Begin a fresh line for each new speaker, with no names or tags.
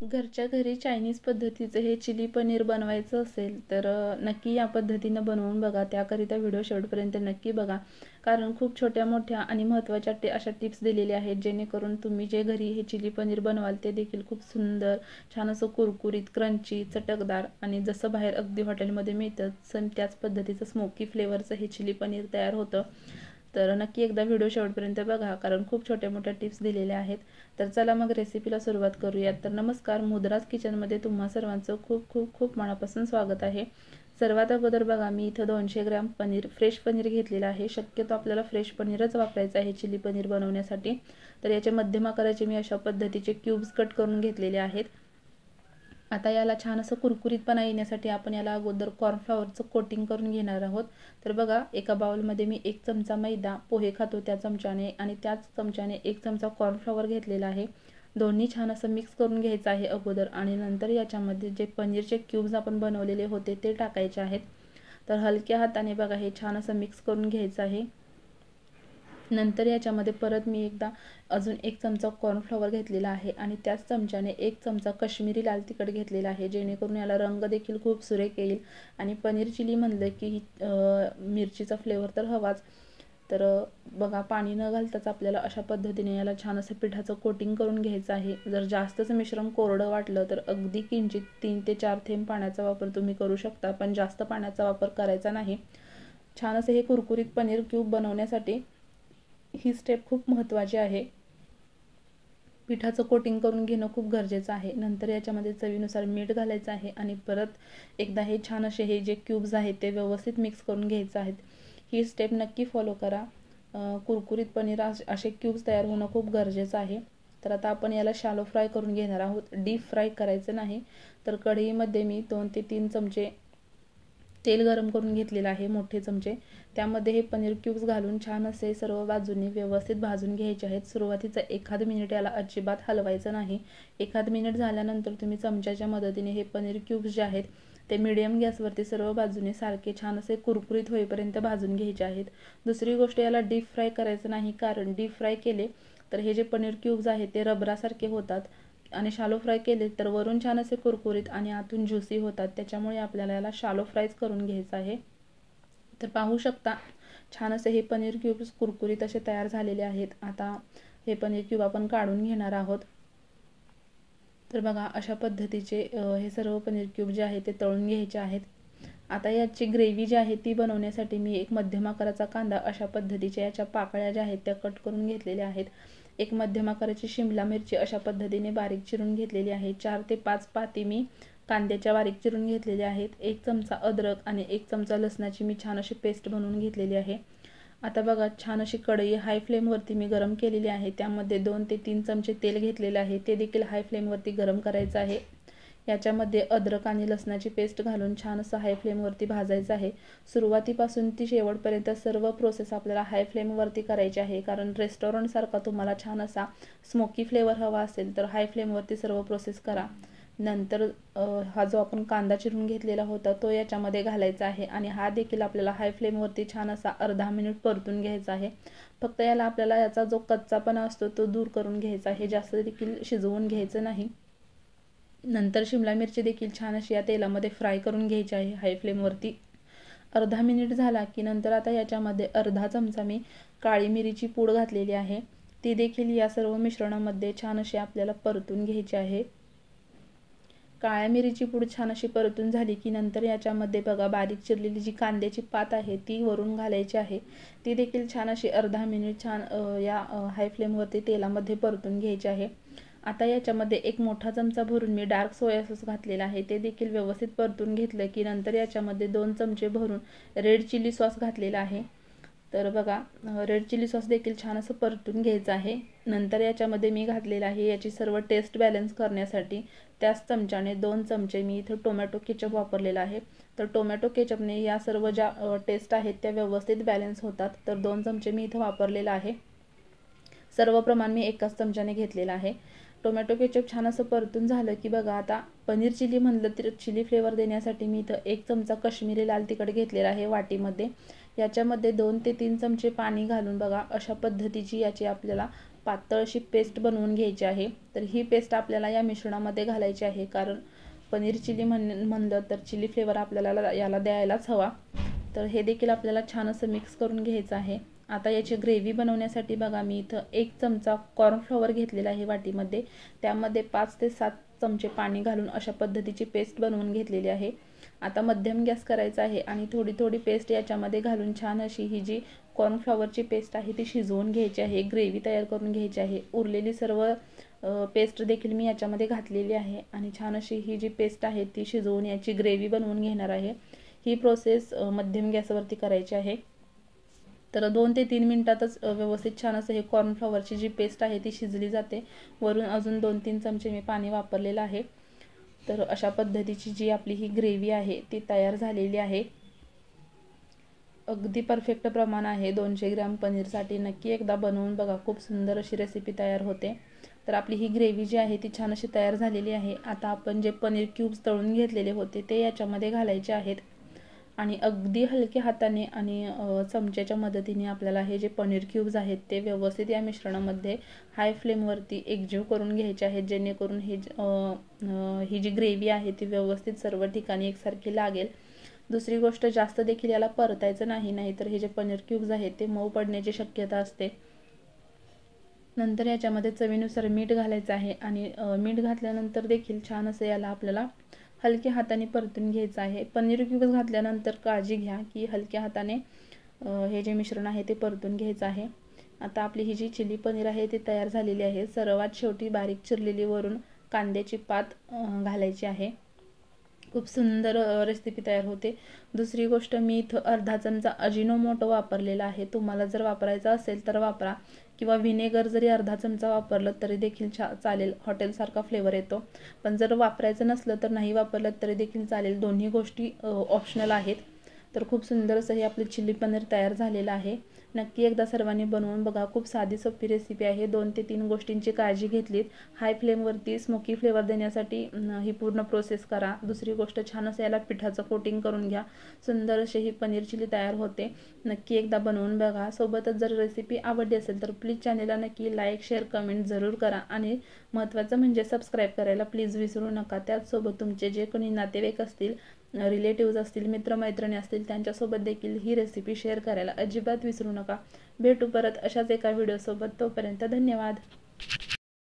घरच्या घरी चायनीज पद्धतीचं हे चिली पनीर बनवायचं असेल तर नक्की या पद्धतीनं बनवून बघा. त्याकरिता व्हिडिओ शेवटपर्यंत नक्की बघा, कारण खूप छोट्या मोठ्या आणि महत्त्वाच्या अशा टिप्स दिलेल्या आहेत, जेणेकरून तुम्ही जे घरी हे चिली पनीर बनवाल ते देखील खूप सुंदर, छान असं कुरकुरीत, क्रंची, चटकदार आणि जसं बाहेर अगदी हॉटेलमध्ये मिळतं सेम त्याच पद्धतीचं स्मोकी फ्लेवरचं हे चिली पनीर तयार होतं. तर नक्की एकदा व्हिडिओ शेवटपर्यंत बघा, कारण खूप छोट्या मोठ्या टिप्स दिलेल्या आहेत. तर चला मग रेसिपीला सुरुवात करूयात. तर नमस्कार, मुद्राज किचनमध्ये तुम्हा सर्वांचं खूप खूप खूप मनापासून स्वागत आहे. सर्वात अगोदर बघा, मी इथं 200 ग्रॅम पनीर, फ्रेश पनीर घेतलेलं आहे. शक्यतो आपल्याला फ्रेश पनीरच वापरायचं आहे चिली पनीर बनवण्यासाठी. तर याचे मध्यम आकाराचे मी अशा पद्धतीचे क्यूब्स कट करून घेतलेले आहेत. आता याला छान असं कुरकुरीतपणा येण्यासाठी आपण याला अगोदर कॉर्नफ्लॉवरचं कोटिंग करून घेणार आहोत. तर बघा, एका बाउलमध्ये मी 1 चमचा मैदा, पोहे खातो त्या चमच्याने, आणि त्याच चमच्याने 1 चमचा कॉर्नफ्लॉवर घेतलेला आहे. दोन्ही छान असं मिक्स करून घ्यायचं आहे अगोदर, आणि नंतर याच्यामध्ये जे पनीरचे क्यूब्स आपण बनवलेले होते ते टाकायचे आहेत. तर हलक्या हाताने बघा हे छान असं मिक्स करून घ्यायचं आहे. नंतर याच्यामध्ये परत मी एकदा अजून 1 चमचा कॉर्नफ्लॉवर घेतलेला आहे, आणि त्याच चमच्याने 1 चमचा कश्मीरी लाल तिखट घेतलेला आहे, जेणेकरून याला रंग देखील खूप सुरेख येईल. आणि पनीर चिली म्हणलं की मिरचीचा फ्लेवर तर हवाच. तर बघा, पाणी न घालताच आपल्याला अशा पद्धतीने याला छान असं पिठाचं कोटिंग करून घ्यायचं आहे. जर जास्तच मिश्रण कोरडं वाटलं तर अगदी किंचित 3 ते 4 थेंब पाण्याचा वापर तुम्ही करू शकता, पण जास्त पाण्याचा वापर करायचा नाही. छान असं हे कुरकुरीत पनीर क्यूब बनवण्यासाठी ही स्टेप खूप महत्त्वाची आहे. पिठाचं कोटिंग करून घेणं खूप गरजेचं आहे. नंतर याच्यामध्ये चवीनुसार मीठ घालायचं आहे, आणि परत एकदा हे छान असे हे जे क्यूब्स आहेत ते व्यवस्थित मिक्स करून घ्यायचं आहेत. ही स्टेप नक्की फॉलो करा. कुरकुरीत पनीर असे क्यूब्स तयार होणं खूप गरजेचं आहे. तर आता आपण याला शॅलो फ्राय करून घेणार आहोत, डीप फ्राय करायचं नाही. तर कढईमध्ये मी 2 ते 3 चमचे तेल गरम करून घेतलेलं आहे, मोठे चमचे. त्यामध्ये हे पनीर क्यूब्स घालून छान असे सर्व बाजूंनी व्यवस्थित भाजून घ्यायचे आहेत. सुरुवातीचा 1 मिनिट याला अजिबात हलवायचं नाही. 1 मिनिट झाल्यानंतर तुम्ही चमच्याच्या मदतीने हे पनीर क्यूब्स जे आहेत ते मीडियम गॅसवरती सर्व बाजूने सारखे छान असे कुरकुरीत होईपर्यंत भाजून घ्यायचे आहेत. दुसरी गोष्ट, याला डीप फ्राय करायचं नाही, कारण डीप फ्राय केले तर हे जे पनीर क्यूब्स आहेत ते रबरासारखे होतात, आणि शालो फ्राय केले तर वरून छान असे कुरकुरीत आणि आतून ज्युसी होतात. त्याच्यामुळे आपल्याला याला शालो फ्रायच करून घ्यायचं आहे. तर पाहू शकता, छान असे हे पनीर क्यूब्स कुरकुरीत असे तयार झालेले आहेत. आता हे पनीर क्यूब आपण काढून घेणार आहोत. तर बघा, अशा पद्धतीचे हे सर्व पनीर क्यूब जे आहे ते तळून घ्यायचे आहेत. आता याची ग्रेव्ही जी आहे ती बनवण्यासाठी मी एक मध्यम आकाराचा कांदा अशा पद्धतीच्या याच्या पाकळ्या ज्या आहेत त्या कट करून घेतलेल्या आहेत. एक मध्यम आकाराची शिमला मिरची अशा पद्धतीने बारीक चिरून घेतलेली आहे. 4 ते 5 पाती मी कांद्याच्या बारीक चिरून घेतलेल्या आहेत. 1 चमचा अद्रक आणि 1 चमचा लसणाची मी छान अशी पेस्ट बनवून घेतलेली आहे. आता बघा, छान अशी कढई हाय फ्लेमवरती मी गरम केलेली आहे. त्यामध्ये 2 ते 3 चमचे तेल घेतलेले आहे, ते देखील हाय फ्लेमवरती गरम करायचं आहे. याच्यामध्ये अद्रक आणि लसणाची पेस्ट घालून छान असं हाय फ्लेमवरती भाजायचं आहे. सुरुवातीपासून ती शेवटपर्यंत सर्व प्रोसेस आपल्याला हाय फ्लेमवरती करायची आहे, कारण रेस्टॉरंटसारखा तुम्हाला छान असा स्मोकी फ्लेवर हवा असेल तर हाय फ्लेमवरती सर्व प्रोसेस करा. नंतर हा जो आपण कांदा चिरून घेतलेला होता तो याच्यामध्ये घालायचा आहे, आणि हा देखील आपल्याला हाय फ्लेमवरती छान असा अर्धा मिनिट परतून घ्यायचा आहे. फक्त याला आपल्याला याचा जो कच्चापणा असतो तो दूर करून घ्यायचा आहे, जास्त देखील शिजवून घ्यायचं नाही. नंतर शिमला मिरची देखील छान अशी या तेलामध्ये फ्राय करून घ्यायची आहे हाय फ्लेमवरती. अर्धा मिनिट झाला की नंतर आता याच्यामध्ये अर्धा चमचा मी काळी मिरीची पूड घातलेली आहे. ती देखील या सर्व मिश्रणामध्ये छान अशी आपल्याला परतून घ्यायची आहे. काळ्या मिरीची पूड छान अशी परतून झाली की नंतर याच्यामध्ये बघा, बारीक चिरलेली जी कांद्याची पात आहे ती वरून घालायची आहे. ती देखील छान अशी अर्धा मिनिट छान या हाय फ्लेमवरती तेलामध्ये परतून घ्यायची आहे. आता याच्यामध्ये 1 मोठा चमचा भरून मी डार्क सोया सॉस घातलेला आहे, ते देखील व्यवस्थित परतून घेतलं की नंतर याच्यामध्ये 2 चमचे भरून रेड चिली सॉस घातलेला आहे. तर बघा, रेड चिली सॉस देखील छान असं परतून घ्यायचं आहे. नंतर याच्यामध्ये मी घातलेलं आहे याची सर्व टेस्ट बॅलन्स करण्यासाठी त्याच चमच्याने 2 चमचे मी इथं टोमॅटो केचप वापरलेला आहे. तर टोमॅटो केचपने या सर्व ज्या टेस्ट आहेत त्या व्यवस्थित बॅलन्स होतात. तर 2 चमचे मी इथं वापरलेला आहे. सर्व प्रमाण मी एकाच चमच्याने घेतलेलं आहे. टोमॅटो केचप छान असं परतून झालं की बघा, आता पनीर चिली म्हणलं तर चिली फ्लेवर देण्यासाठी मी इथं 1 चमचा कश्मीरी लाल तिखट घेतलेला आहे वाटीमध्ये. याच्यामध्ये 2 ते 3 चमचे पाणी घालून बघा, अशा पद्धतीची याची आपल्याला पातळ अशी पेस्ट बनवून घ्यायची आहे। तर ही पेस्ट आपल्याला या मिश्रणामध्ये घालायची आहे, कारण पनीर चिली म्हणलं तर चिली फ्लेवर आपल्याला याला द्यायलाच हवा। तर हे देखील आपल्याला छान असं मिक्स करून घ्यायचं आहे। आता याची ग्रेव्ही बनवण्यासाठी बघा मी इथं 1 चमचा कॉर्नफ्लॉवर घेतलेला आहे वाटीमध्ये, त्यामध्ये 5 ते 7 चमचे पाणी घालून अशा पद्धतीची पेस्ट बनवून घेतलेली आहे। आता मध्यम गॅस करायचा आहे आणि थोडी थोडी पेस्ट याच्यामध्ये घालून छान अशी ही जी कॉर्नफ्लॉवरची पेस्ट आहे ती शिजवून घ्यायची आहे, ग्रेव्ही तयार करून घ्यायची आहे। उरलेली सर्व पेस्ट देखील मी याच्यामध्ये घातलेली आहे आणि छान अशी ही जी पेस्ट आहे ती शिजवून याची ग्रेव्ही बनवून घेणार आहे। ही प्रोसेस मध्यम गॅसवरती करायची आहे। तर 2 ते 3 मिनिटातच व्यवस्थित छान असं हे कॉर्नफ्लॉवरची जी पेस्ट आहे ती शिजली जाते। वरून अजून 2-3 चमचे मी पाणी वापरलेलं आहे। तर अशा पद्धतीची जी आपली ही ग्रेव्ही आहे ती तयार झालेली आहे। अगदी परफेक्ट प्रमाण आहे 200 ग्रॅम पनीरसाठी। नक्की एकदा बनवून बघा, खूप सुंदर अशी रेसिपी तयार होते। तर आपली ही ग्रेव्ही जी आहे ती छान अशी तयार झालेली आहे। आता आपण जे पनीर क्यूब्स तळून घेतलेले होते ते याच्यामध्ये घालायचे आहेत आणि अगदी हलक्या हाताने आणि चमच्याच्या मदतीने आपल्याला हे जे पनीर क्यूब्स आहेत ते व्यवस्थित या मिश्रणामध्ये हाय फ्लेमवरती एकजीव करून घ्यायचे आहेत, जेणेकरून ही जी ग्रेव्ही आहे ती व्यवस्थित सर्व ठिकाणी एकसारखी लागेल। दुसरी गोष्ट, जास्त देखील याला परतायचं नाही, नाहीतर हे जे पनीर क्यूब्स आहेत ते मऊ पडण्याची शक्यता असते। नंतर याच्यामध्ये चवीनुसार मीठ घालायचं आहे आणि मीठ घातल्यानंतर देखील छान असं याला आपल्याला हलक्या हाताने परतून घ्यायचं आहे। पनीर क्यूब्स घातल्यानंतर काळजी घ्या की हलक्या हाताने हे जे मिश्रण आहे ते परतून घ्यायचं आहे। आता आपली ही जी चिली पनीर आहे ती तयार झालेली आहे। सर्वात शेवटी बारीक चिरलेली वरून कांद्याची पात घालायची आहे। खूप सुंदर रेसिपी तयार होते। दुसरी गोष्ट, मी इथं अर्धा चमचा अजिनोमोटो वापरलेला आहे। तुम्हाला जर वापरायचा असेल तर वापरा, किंवा व्हिनेगर जरी अर्धा चमचा वापरलं तरी देखील चालेल, हॉटेलसारखा फ्लेवर येतो। पण जर वापरायचं नसलं तर नाही वापरलं तरी देखील चालेल, दोन्ही गोष्टी ऑप्शनल आहेत। तर खूप सुंदर असं हे आपलं चिली पनीर तयार झालेलं आहे। नक्की एकदा सर्वांनी बनवून बघा, खूप साधी सोपी रेसिपी आहे। 2 ते 3 गोष्टींची काळजी घेतलीत, हाय फ्लेमवरती स्मोकी फ्लेवर देण्यासाठी ही पूर्ण प्रोसेस करा। दुसरी गोष्ट, छान असं याला पिठाचं कोटिंग करून घ्या, सुंदर अशी ही पनीर चिली तयार होते। नक्की एकदा बनवून बघा। सोबतच जर रेसिपी आवडली असेल तर प्लीज चॅनलला नक्की लाईक, शेअर, कमेंट जरूर करा आणि महत्त्वाचं म्हणजे सबस्क्राईब करायला प्लीज विसरू नका। त्याचसोबत तुमचे जे कोणी नातेवाईक असतील, रिलेटिव्स असतील, मित्रमैत्रिणी असतील, त्यांच्यासोबत देखील ही रेसिपी शेअर करायला अजिबात विसरू नका। भेटू परत अशाच एका व्हिडिओसोबत, तोपर्यंत धन्यवाद।